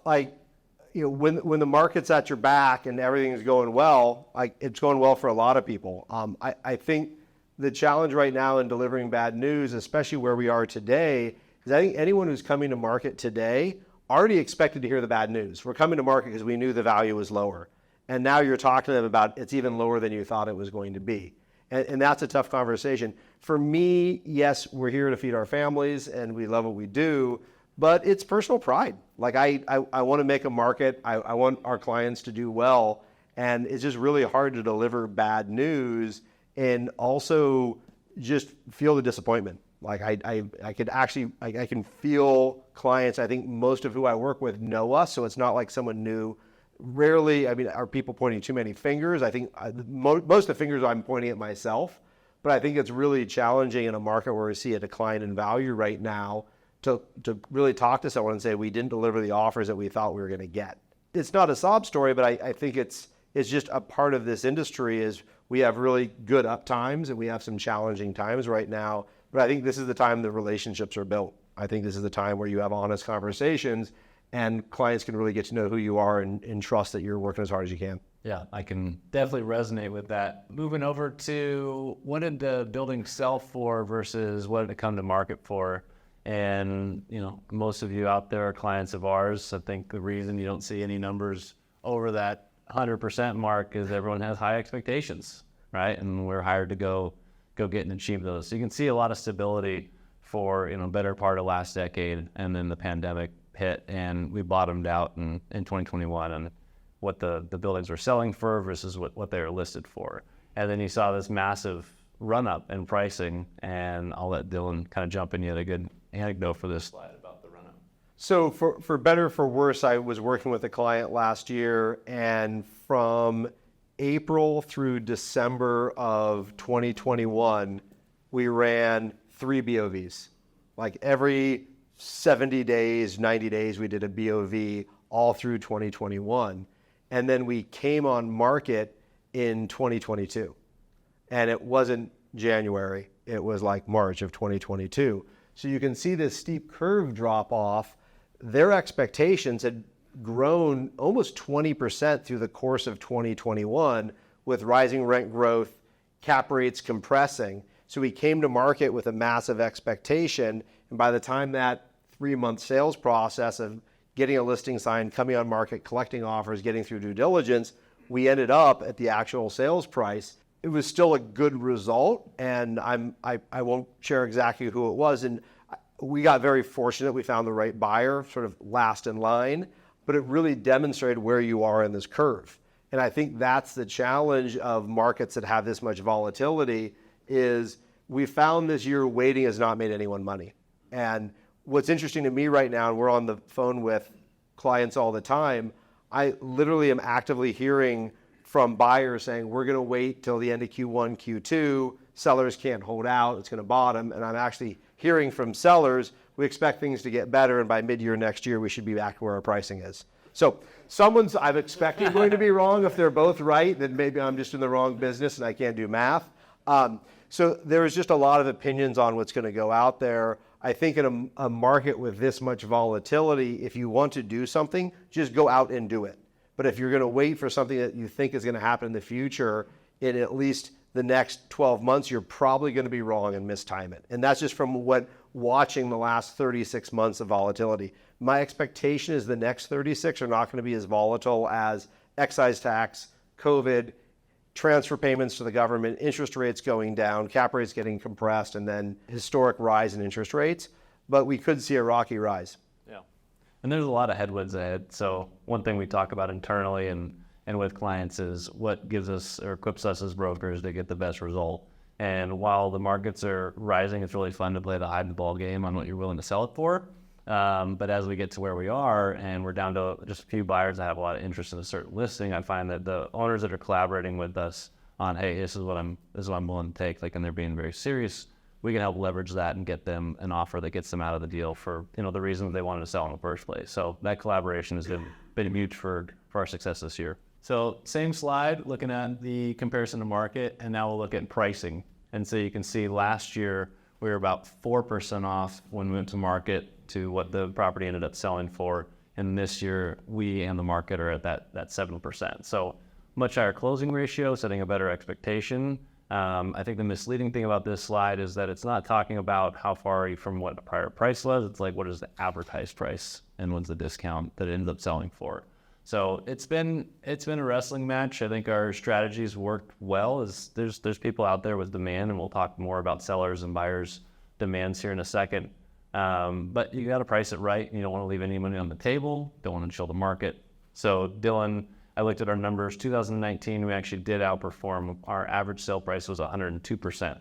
When the market's at your back and everything's going well, it's going well for a lot of people. I think the challenge right now in delivering bad news, especially where we are today, is I think anyone who's coming to market today already expected to hear the bad news. We're coming to market because we knew the value was lower. And now you're talking to them about it's even lower than you thought it was going to be. And that's a tough conversation. For me, yes, we're here to feed our families and we love what we do, but it's personal pride. I want to make a market. I want our clients to do well. And it's just really hard to deliver bad news and also just feel the disappointment. I can feel clients. I think most of who I work with know us, so it's not like someone new. Rarely, are people pointing too many fingers? I think most of the fingers I'm pointing at myself, but I think it's really challenging in a market where we see a decline in value right now to really talk to someone and say, we didn't deliver the offers that we thought we were going to get. It's not a sob story, but I think it's just a part of this industry is we have really good up times and we have some challenging times right now. But I think this is the time the relationships are built. I think this is the time where you have honest conversations and clients can really get to know who you are and trust that you're working as hard as you can. Yeah, I can definitely resonate with that. Moving over to what did the building sell for versus what did it come to market for? And, most of you out there are clients of ours. I think the reason you don't see any numbers over that 100% mark is everyone has high expectations, right? And we're hired to go get and achieve those. So you can see a lot of stability for, better part of last decade, and then the pandemic hit and we bottomed out in 2021 and what the buildings were selling for versus what they were listed for. And then you saw this massive run up in pricing, and I'll let Dylan kind of jump in. You had a good anecdote for this slide about the run up. So for better or for worse, I was working with a client last year, and from April through December of 2021, we ran 3 BOVs. Every 70 days, 90 days, we did a BOV all through 2021. And then we came on market in 2022. And it wasn't January, it was March of 2022. So you can see this steep curve drop off. Their expectations had grown almost 20% through the course of 2021 with rising rent growth, cap rates compressing. So we came to market with a massive expectation. And by the time that 3-month sales process of getting a listing signed, coming on market, collecting offers, getting through due diligence, we ended up at the actual sales price. It was still a good result, and I won't share exactly who it was. And We got very fortunate. We found the right buyer, sort of last in line, but it really demonstrated where you are in this curve. And I think that's the challenge of markets that have this much volatility is we found this year waiting has not made anyone money. And what's interesting to me right now, and we're on the phone with clients all the time, I literally am actively hearing from buyers saying, we're going to wait till the end of Q1, Q2, sellers can't hold out, it's going to bottom. And I'm actually hearing from sellers, we expect things to get better, and by mid-year next year, we should be back to where our pricing is. So someone's, I'm expecting going to be wrong. If they're both right, then maybe I'm just in the wrong business and I can't do math. So there's just a lot of opinions on what's going to go out there. I think in a market with this much volatility, if you want to do something, just go out and do it. But if you're going to wait for something that you think is going to happen in the future, in at least the next 12 months, you're probably going to be wrong and mistime it. And that's just from watching the last 36 months of volatility. My expectation is the next 36 are not going to be as volatile as excise tax, COVID, transfer payments to the government, interest rates going down, cap rates getting compressed, and then historic rise in interest rates. But we could see a rocky rise. Yeah. And there's a lot of headwinds ahead. So one thing we talk about internally and with clients is what gives us or equips us as brokers to get the best result. And while the markets are rising, it's really fun to play the hide the ball game on what you're willing to sell it for. But as we get to where we are and we're down to just a few buyers that have a lot of interest in a certain listing, I find that the owners that are collaborating with us on, hey, this is what I'm willing to take, like, and they're being very serious, we can help leverage that and get them an offer that gets them out of the deal for, the reason they wanted to sell in the first place. So that collaboration has been huge for our success this year. So same slide, looking at the comparison to market, and now we'll look at pricing. And so you can see last year we were about 4% off when we went to market to what the property ended up selling for. And this year we and the market are at that 7%. So much higher closing ratio, setting a better expectation. I think the misleading thing about this slide is that it's not talking about how far are you from what the prior price was. It's like, what is the advertised price and what's the discount that it ends up selling for? So it's been a wrestling match. I think our strategies worked well. There's people out there with demand, and we'll talk more about sellers and buyers' demands here in a second. But you got to price it right. You don't want to leave any money on the table. Don't want to chill the market. So Dylan, I looked at our numbers. 2019, we actually did outperform. Our average sale price was 102%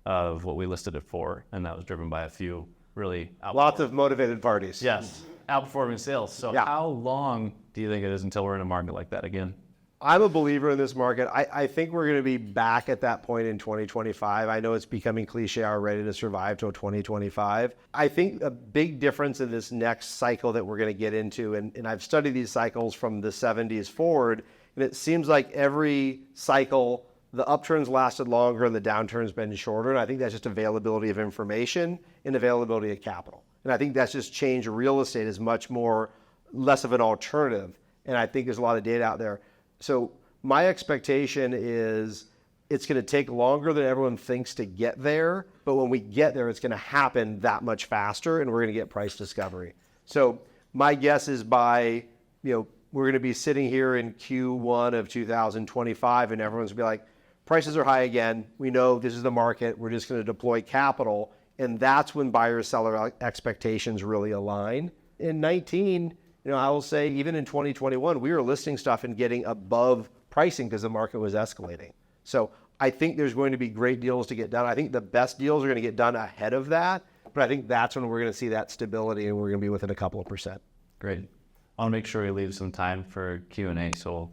of what we listed it for, and that was driven by a few really lots of motivated parties. Yes, outperforming sales. So yeah. How long do you think it is until we're in a market like that again? I'm a believer in this market. I think we're going to be back at that point in 2025. I know it's becoming cliche already to survive till 2025. I think a big difference in this next cycle that we're going to get into, and I've studied these cycles from the 70s forward, and it seems like every cycle, the upturns lasted longer and the downturn's been shorter. And I think that's just availability of information and availability of capital. And I think that's just changed real estate is much more, less of an alternative. And I think there's a lot of data out there. So my expectation is it's going to take longer than everyone thinks to get there. But when we get there, it's going to happen that much faster and we're going to get price discovery. So my guess is by, we're going to be sitting here in Q1 of 2025 and everyone's going to be like, prices are high again. We know this is the market. We're just going to deploy capital. And that's when buyer-seller expectations really align. In 19, I will say even in 2021, we were listing stuff and getting above pricing because the market was escalating. So I think there's going to be great deals to get done. I think the best deals are going to get done ahead of that. But I think that's when we're going to see that stability and we're going to be within a couple of percent. Great. I want to make sure we leave some time for Q&A. So we'll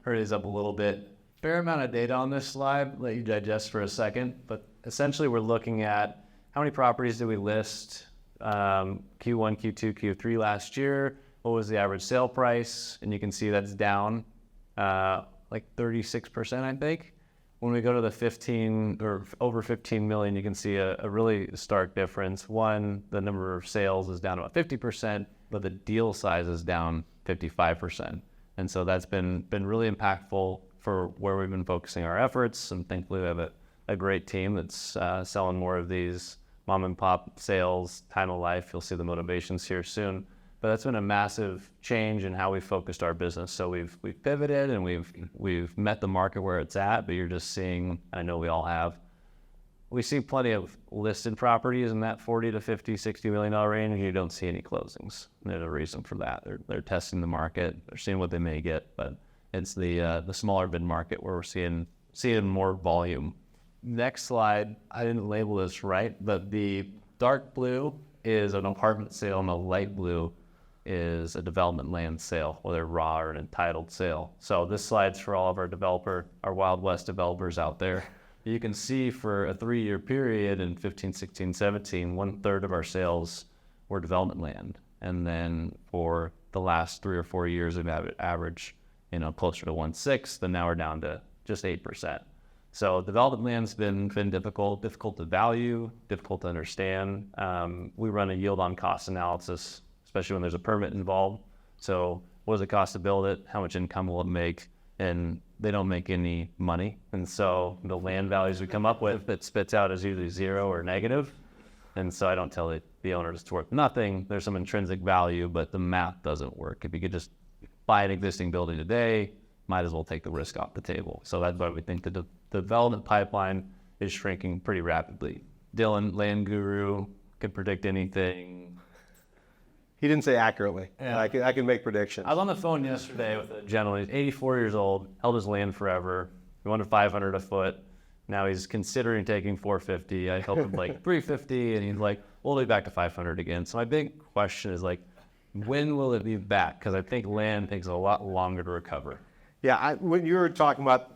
hurry these up a little bit. Fair amount of data on this slide. Let you digest for a second. But essentially we're looking at how many properties did we list Q1, Q2, Q3 last year? What was the average sale price? And you can see that's down like 36%, I think. When we go to the 15 or over 15 million, you can see a really stark difference. One, the number of sales is down about 50%, but the deal size is down 55%. And so that's been really impactful for where we've been focusing our efforts. And thankfully we have a great team that's selling more of these mom and pop sales, time of life. You'll see the motivations here soon. But that's been a massive change in how we focused our business. So we've pivoted and we've met the market where it's at, but you're just seeing, I know we all have, we see plenty of listed properties in that 40 to 50, $60 million range, and you don't see any closings. There's a reason for that. They're testing the market. They're seeing what they may get, but it's the smaller bid market where we're seeing more volume. Next slide, I didn't label this right, but the dark blue is an apartment sale and the light blue is a development land sale, whether raw or an entitled sale. So this slide's for all of our Wild West developers out there. You can see for a 3-year period in 15, 16, 17, 1/3 of our sales were development land. And then for the last 3 or 4 years, we've averaged, closer to 1/6, and now we're down to just 8%. So development land's been difficult to value, difficult to understand. We run a yield on cost analysis, especially when there's a permit involved. So what does it cost to build it? How much income will it make? And they don't make any money. And so the land values we come up with, it spits out as usually 0 or negative. And so I don't tell the owners it's worth nothing. There's some intrinsic value, but the math doesn't work. If you could just buy an existing building today, might as well take the risk off the table. So that's why we think the development pipeline is shrinking pretty rapidly. Dylan, land guru, can predict anything. He didn't say accurately. Yeah. I can make predictions. I was on the phone yesterday with a gentleman. He's 84 years old, held his land forever. He wanted $500 a foot. Now he's considering taking $450. I helped him like $350, and he's like, we'll be back to $500 again. So my big question is like, when will it be back? Because I think land takes a lot longer to recover. Yeah, when you were talking about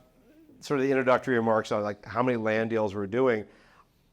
sort of the introductory remarks on like how many land deals we're doing,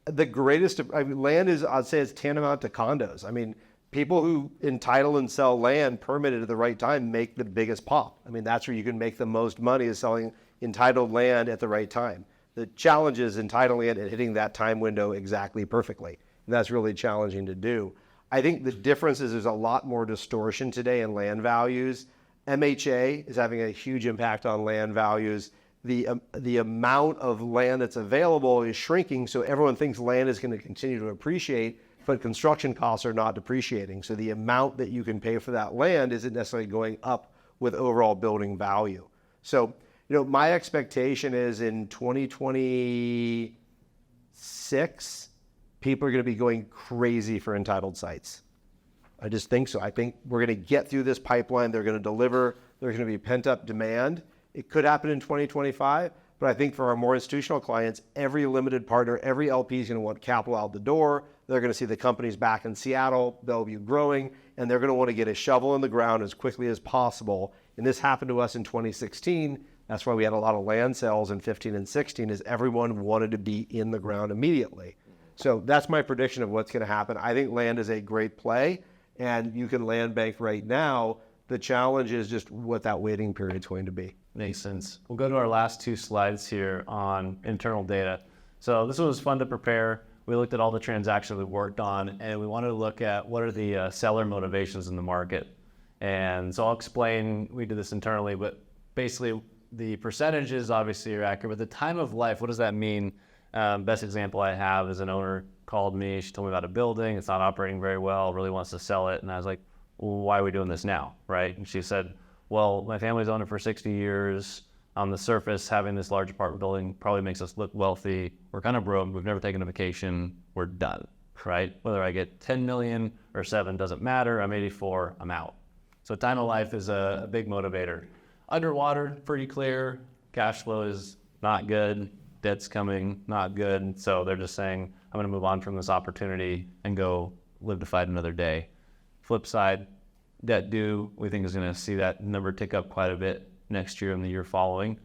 the greatest, land is, I'd say, is tantamount to condos. I mean, people who entitle and sell land permitted at the right time make the biggest pop. I mean, that's where you can make the most money, is selling entitled land at the right time. The challenge is entitling it and hitting that time window exactly perfectly. And that's really challenging to do. I think the difference is there's a lot more distortion today in land values. MHA is having a huge impact on land values. The amount of land that's available is shrinking, so everyone thinks land is going to continue to appreciate, but construction costs are not depreciating. So the amount that you can pay for that land isn't necessarily going up with overall building value. So, my expectation is in 2026, people are going to be going crazy for entitled sites. I just think so. I think we're going to get through this pipeline. They're going to deliver. There's going to be pent-up demand. It could happen in 2025, but I think for our more institutional clients, every limited partner, every LP is going to want capital out the door. They're going to see the companies back in Seattle, Bellevue growing, and they're going to want to get a shovel in the ground as quickly as possible. And this happened to us in 2016. That's why we had a lot of land sales in 15 and 16, is everyone wanted to be in the ground immediately. So that's my prediction of what's going to happen. I think land is a great play, and you can land bank right now. The challenge is just what that waiting period is going to be. Makes sense. We'll go to our last 2 slides here on internal data. So this one was fun to prepare. We looked at all the transactions we worked on, and we wanted to look at what are the seller motivations in the market. And so I'll explain, we did this internally, but basically the percentages obviously are accurate, but the time of life, what does that mean? Best example I have is an owner called me. She told me about a building. It's not operating very well, really wants to sell it. And I was like, well, why are we doing this now, right? And she said, well, my family's owned it for 60 years. On the surface, having this large apartment building probably makes us look wealthy. We're kind of broke. We've never taken a vacation. We're done, right? Whether I get 10 million or 7 doesn't matter. I'm 84, I'm out. So time of life is a big motivator. Underwater, pretty clear. Cash flow is not good. Debt's coming, not good. So they're just saying, I'm going to move on from this opportunity and go live to fight another day. Flip side, debt due, we think is going to see that number tick up quite a bit next year and the year following.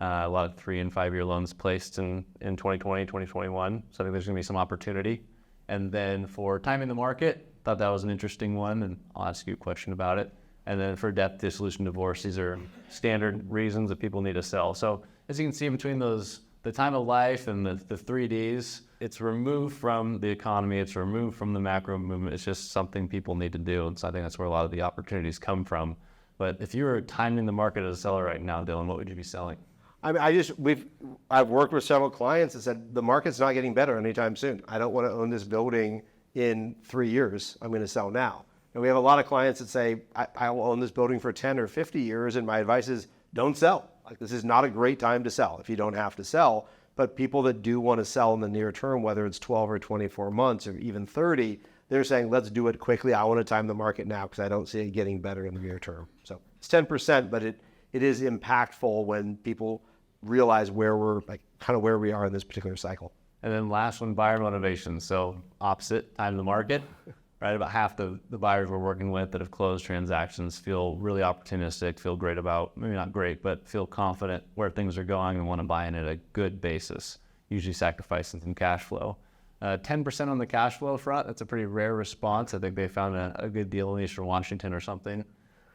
A lot of 3 and 5 year loans placed in 2020, 2021. So I think there's going to be some opportunity. And then for timing the market, thought that was an interesting one, and I'll ask you a question about it. And then for death, dissolution, divorce, these are standard reasons that people need to sell. So as you can see between those, the time of life and the 3 Ds, it's removed from the economy, it's removed from the macro movement. It's just something people need to do. And so I think that's where a lot of the opportunities come from. But if you were timing the market as a seller right now, Dylan, what would you be selling? I mean, I've worked with several clients that said the market's not getting better anytime soon. I don't want to own this building in 3 years. I'm going to sell now. And we have a lot of clients that say, I will own this building for 10 or 50 years, and my advice is don't sell. Like, this is not a great time to sell if you don't have to sell. But people that do want to sell in the near term, whether it's 12 or 24 months or even 30, they're saying, let's do it quickly. I want to time the market now because I don't see it getting better in the near term. So it's 10%, but it is impactful when people realize where we're like kind of where we are in this particular cycle. And then last one, buyer motivation. So opposite, time to market, right? About half the buyers we're working with that have closed transactions feel really opportunistic, feel great about, maybe not great, but feel confident where things are going and want to buy in at a good basis, usually sacrificing some cash flow. 10% on the cash flow front, that's a pretty rare response. I think they found a good deal in Eastern Washington or something.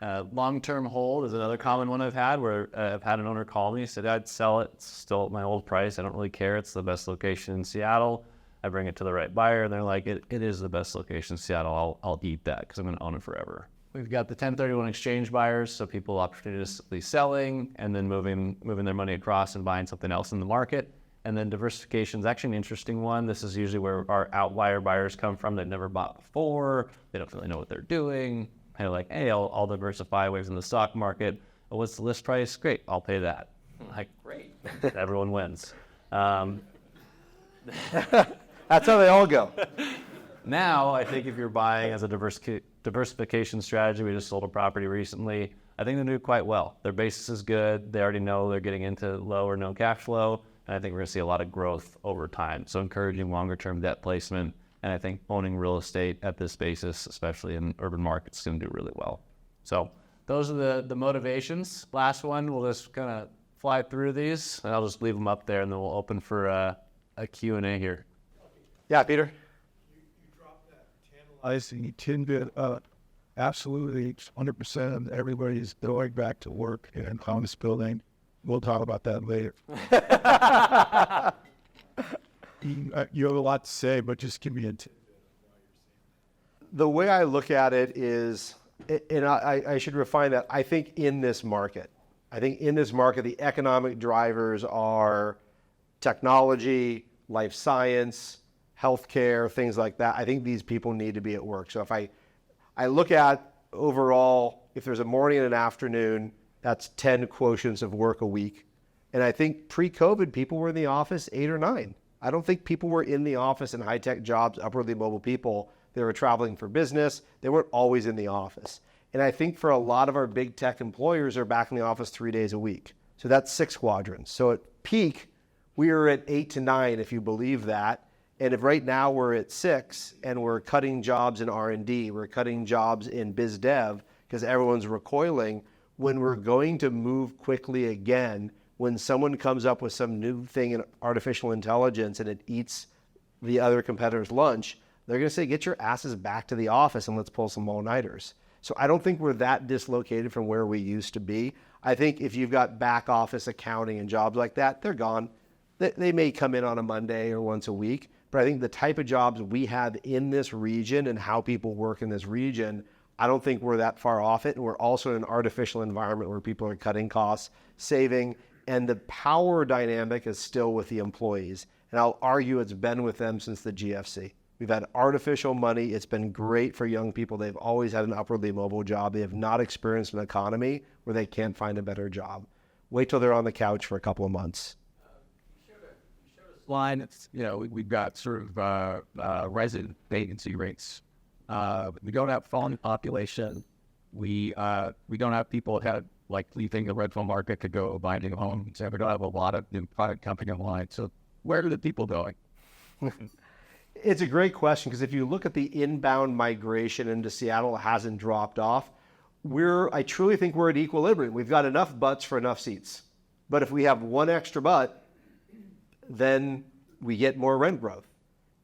Long-term hold is another common one I've had where I've had an owner call me, said I'd sell it, it's still at my old price, I don't really care, it's the best location in Seattle. I bring it to the right buyer and they're like, it is the best location in Seattle, I'll eat that because I'm going to own it forever. We've got the 1031 exchange buyers, so people opportunistically selling and then moving their money across and buying something else in the market. And then diversification is actually an interesting one. This is usually where our outlier buyers come from. They've never bought before, they don't really know what they're doing. They're like, hey, I'll diversify away from the stock market. Oh, what's the list price? Great, I'll pay that. I'm like, great, everyone wins. That's how they all go. Now, I think if you're buying as a diversification strategy, we just sold a property recently, I think they do quite well. Their basis is good. They already know they're getting into low or no cash flow. And I think we're going to see a lot of growth over time. So encouraging longer term debt placement. And I think owning real estate at this basis, especially in urban markets, is going to do really well. So those are the motivations. Last one, we'll just kind of fly through these. And I'll just leave them up there and then we'll open for a Q&A here. Yeah, Peter? You dropped that tantalizing tidbit. Absolutely, 100% of everybody is going back to work in this building. We'll talk about that later. You have a lot to say, but just give me a tidbit of why you're saying that. The way I look at it is, and I should refine that, I think in this market, the economic drivers are technology, life science, healthcare, things like that. I think these people need to be at work. So if I look at overall, if there's a morning and an afternoon, that's 10 quotients of work a week. And I think pre-COVID, people were in the office 8 or 9. I don't think people were in the office in high-tech jobs, upwardly mobile people. They were traveling for business. They weren't always in the office. And I think for a lot of our big tech employers are back in the office 3 days a week. So that's 6 quadrants. So at peak, we were at 8 to 9, if you believe that. And if right now we're at 6 and we're cutting jobs in R&D, we're cutting jobs in biz dev because everyone's recoiling, when we're going to move quickly again, when someone comes up with some new thing in artificial intelligence and it eats the other competitor's lunch, they're going to say, get your asses back to the office and let's pull some all-nighters. So I don't think we're that dislocated from where we used to be. I think if you've got back office accounting and jobs like that, they're gone. They may come in on a Monday or once a week, but I think the type of jobs we have in this region and how people work in this region, I don't think we're that far off it. And we're also in an artificial environment where people are cutting costs, saving, and the power dynamic is still with the employees. And I'll argue it's been with them since the GFC. We've had artificial money. It's been great for young people. They've always had an upwardly mobile job. They have not experienced an economy where they can't find a better job. Wait till they're on the couch for a couple of months. Line, it's, we've got sort of resident vacancy rates. We don't have falling population. We don't have people that have leaving the rental market to go buy new homes. And we don't have a lot of new product coming online. So where are the people going? It's a great question because if you look at the inbound migration into Seattle, it hasn't dropped off. I truly think we're at equilibrium. We've got enough butts for enough seats. But if we have one extra butt, then we get more rent growth.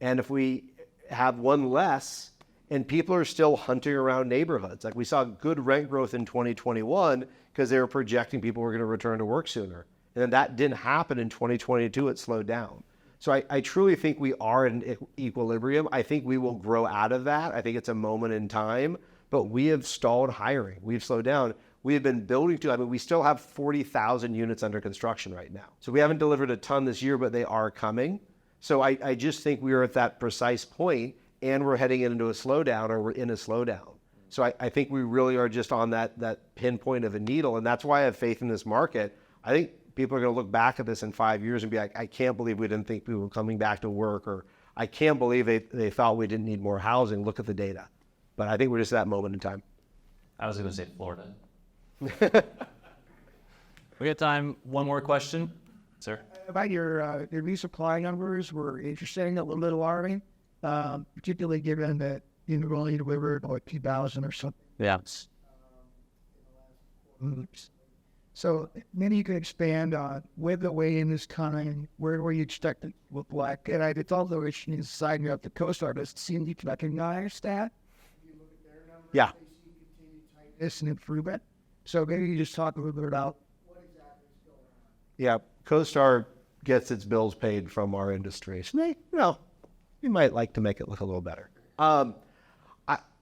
And if we have one less, and people are still hunting around neighborhoods, like we saw good rent growth in 2021 because they were projecting people were going to return to work sooner. And then that didn't happen in 2022, it slowed down. So I truly think we are in equilibrium. I think we will grow out of that. I think it's a moment in time, but we have stalled hiring. We've slowed down. We have been building we still have 40,000 units under construction right now. So we haven't delivered a ton this year, but they are coming. So I just think we are at that precise point and we're heading into a slowdown or we're in a slowdown. So I think we really are just on that pinpoint of a needle. And that's why I have faith in this market. I think people are going to look back at this in 5 years and be like, I can't believe we didn't think people were coming back to work, or I can't believe they thought we didn't need more housing. Look at the data. But I think we're just at that moment in time. I was going to say Florida. We got time. One more question, sir. About your new supply numbers were interesting, a little bit alarming, particularly given that you only delivered like 2,000 or something. Yeah. So maybe you could expand on where the weigh-in is coming, where you expect it to look like. And it's also interesting to sign you up to CoStar, but it seems you can recognize that. If you look at their numbers, Yeah. they see continued tightness and improvement. So maybe you just talk a little bit about what exactly is going on. Yeah, CoStar gets its bills paid from our industry. So we might like to make it look a little better.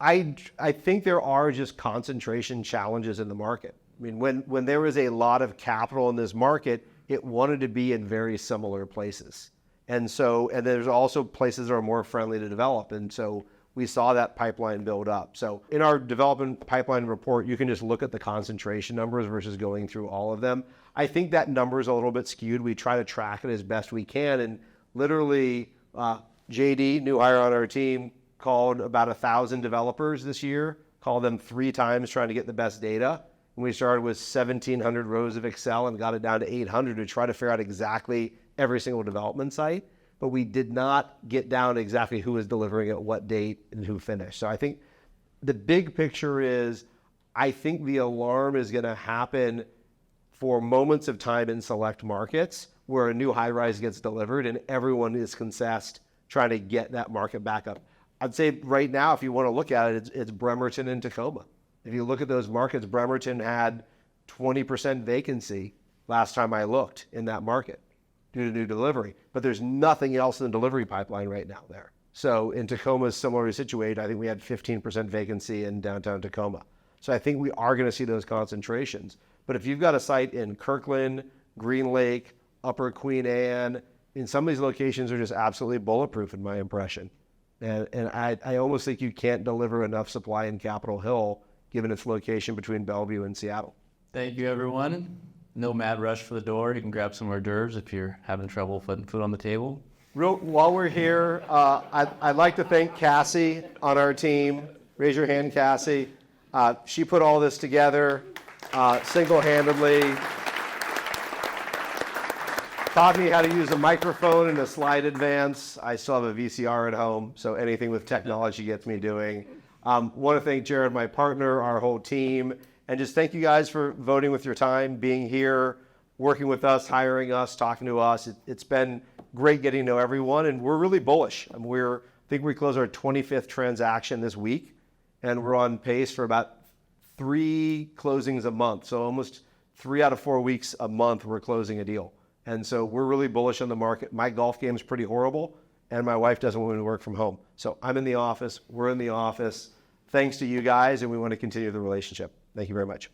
I think there are just concentration challenges in the market. I mean, when there was a lot of capital in this market, it wanted to be in very similar places. And there's also places that are more friendly to develop. And so we saw that pipeline build up. So in our development pipeline report, you can just look at the concentration numbers versus going through all of them. I think that number is a little bit skewed. We try to track it as best we can. And literally, JD, new hire on our team, called about 1,000 developers this year, called them 3 times trying to get the best data. And we started with 1,700 rows of Excel and got it down to 800 to try to figure out exactly every single development site. But we did not get down to exactly who was delivering at what date and who finished. So I think the big picture is, I think the alarm is going to happen for moments of time in select markets where a new high-rise gets delivered and everyone is concessed trying to get that market back up. I'd say right now, if you want to look at it, it's Bremerton and Tacoma. If you look at those markets, Bremerton had 20% vacancy last time I looked in that market due to new delivery. But there's nothing else in the delivery pipeline right now there. So in Tacoma, similarly situated, I think we had 15% vacancy in downtown Tacoma. So I think we are going to see those concentrations. But if you've got a site in Kirkland, Green Lake, Upper Queen Anne, in some of these locations are just absolutely bulletproof in my impression. And I almost think you can't deliver enough supply in Capitol Hill given its location between Bellevue and Seattle. Thank you, everyone. No mad rush for the door. You can grab some hors d'oeuvres if you're having trouble putting food on the table. While we're here, I'd like to thank Cassie on our team. Raise your hand, Cassie. She put all this together single-handedly. Taught me how to use a microphone and a slide advance. I still have a VCR at home, so anything with technology gets me doing. Want to thank Jerrid, my partner, our whole team, and just thank you guys for voting with your time, being here, working with us, hiring us, talking to us. It's been great getting to know everyone, and we're really bullish. I think we closed our 25th transaction this week, and we're on pace for about 3 closings a month. So almost 3 out of 4 weeks a month we're closing a deal. And so we're really bullish on the market. My golf game is pretty horrible, and my wife doesn't want me to work from home. So I'm in the office, we're in the office, thanks to you guys, and we want to continue the relationship. Thank you very much.